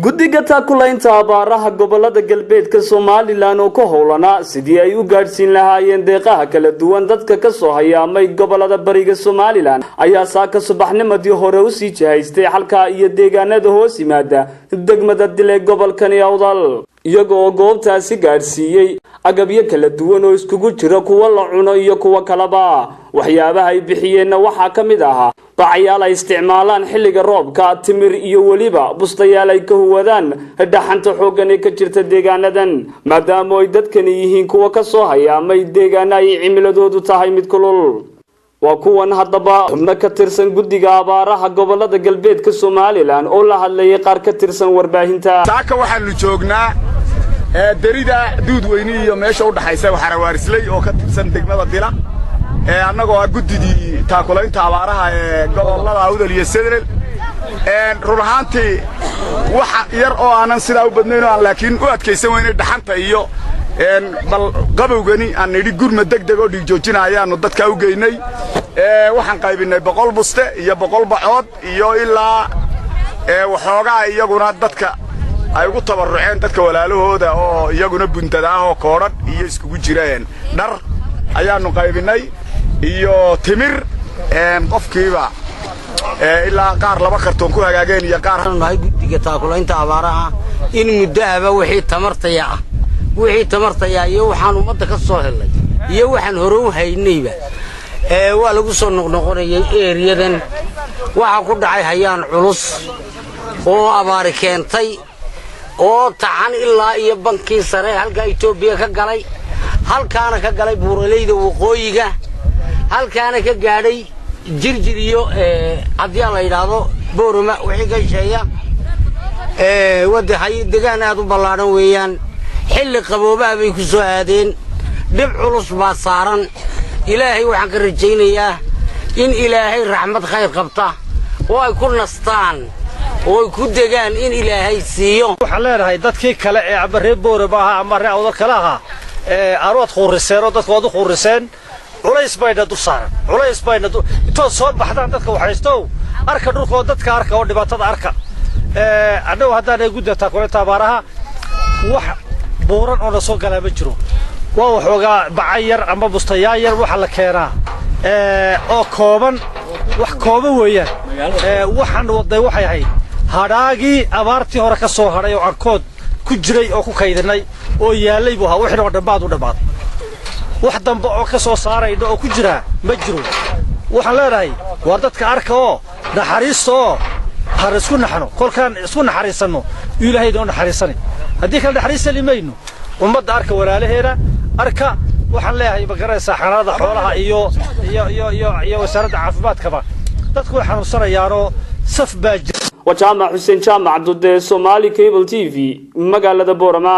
guddiga taakulaynta abaaraha gobolada galbeedka Soomaaliland oo ka howlana sidii ay u gaarsiin lahaayeen deeqaha kala duwan dadka ka soo hayaamay gobolada bariga Soomaaliland ayaa saaka subaxnimadii hore u sii jihaystay halka iyo deegaanada hoos yimaada degmada Dile gobolkan Awdal iyagoo goobtaasi gaarsiiyay agabyo kala duwan oo iskugu jira kuwa la cuno iyo kuwa kalaba waxyaabaha ay bixiyeen waxa kamid ah bacayaal ay isticmaalaan xilliga roobka timir iyo waliba bustayaal ay ka huwadaan dhaxanta xoogan ee ka jirta deegaanadan maadaama ay dadkan yihiin kuwa ka soo hayaamay deegaana ay cimiladoodu tahay mid kulul waa kuwan hadaba xubno ka tirsan guddiga abaaraha gobolada galbeedka Soomaaliland oo la hadlayay qaar ka tirsan warbaahinta saaka waxaanu joognaa darida duudweyni iyo meesha u dhaxaysa waxa waarislay oo ka tirsan degmada Dila annagoo guddigii taakulaynta abaaraha ee gobolada Awdal iyo Soomaaliland run ahaantii waxa yar oo aanan sidaa u badnayn oo laakiin u adkaysan weynay dhaxanta iyo bal qabowgani aan nidhi gurma degdeg oo dhig joojinayaanu dadka u geynay waxaan qaybinay 100 buste iyo 100 bacood iyo ilaa waxoogaa iyaguna dadka ay ugu tabaruceen dadka walaalahooda oo iyaguna buntada oo koodhan iyo iskugu jireen dhar ayaanu qaybinay iyo timir qofkiiba ilaa qaar laba kartoon ku hagaageen iyo qaar nahay guddiga taakulaynta abaaraha in muddaaba wixii tamartaya iyo waxaan umada ka soo helay iyo waxaan hore u haynayba waa lagu soo noqnoqonayay eeriyadan waxa ku dhacay hayaan culus oo abaar keentay oo tacan ilaa iyo bankii sare halka Itoobiya ka galay halkaana ka galay buuraleyda waqooyiga halkaana ka gaadhay jirjir iyo hadii la yiraahdo boorama wixii ka sheeya wadahay deegaan aad u ballaaran weeyaan xilli qaboobaha bay ku soo aadeen dib culus baa saaran ilaahay waxaan ka rajaynayaa in ilaahay raxmad khayr qabta oo ay ku nastaan oo ku degaan in ilaahay siiyo waxa leedahay dadkii kale ee abaree booraba ama ree awdal kale aha arood khuriseero dadkoodu khuriseen culays bayna du saaran culays bayna inta soo baxdaan dadka waxaysto arka dhulkooda dadka arka oo dhibaatada arka annagu haddaan guddiga taakulaynta abaaraha wax buuran oo soo galay ma jiro waa waxoogaa bacayar ama bustayaal yar waxa la keenaa oo kooban wax kooban weeyaan waxaan waday waxay ahayd hadhaagii abaartii hore ka soo hadhay oo arkood ku jiray oo ku kaydinay oo yaalay buu wixii oo dhambaad u dhamaaday wax dambe oo ka soo saarayna oo ku jira ma jiro waxaan leedahay waa dadka arka oo naxariisto har isku naxno kolkaan isku naxariisano ilaahay doon naxariisani haddii kala naxariisani mayno ummadda arka walaalaheena arka waxaan leeyahay bagaraysa xanaanada xoolaha iyo wasaaradda caafimaadkaba dadku way xanuunsanayaanoo saf baa jira وجامع حسين جامع ضد Somali Cable TV مقالة بورما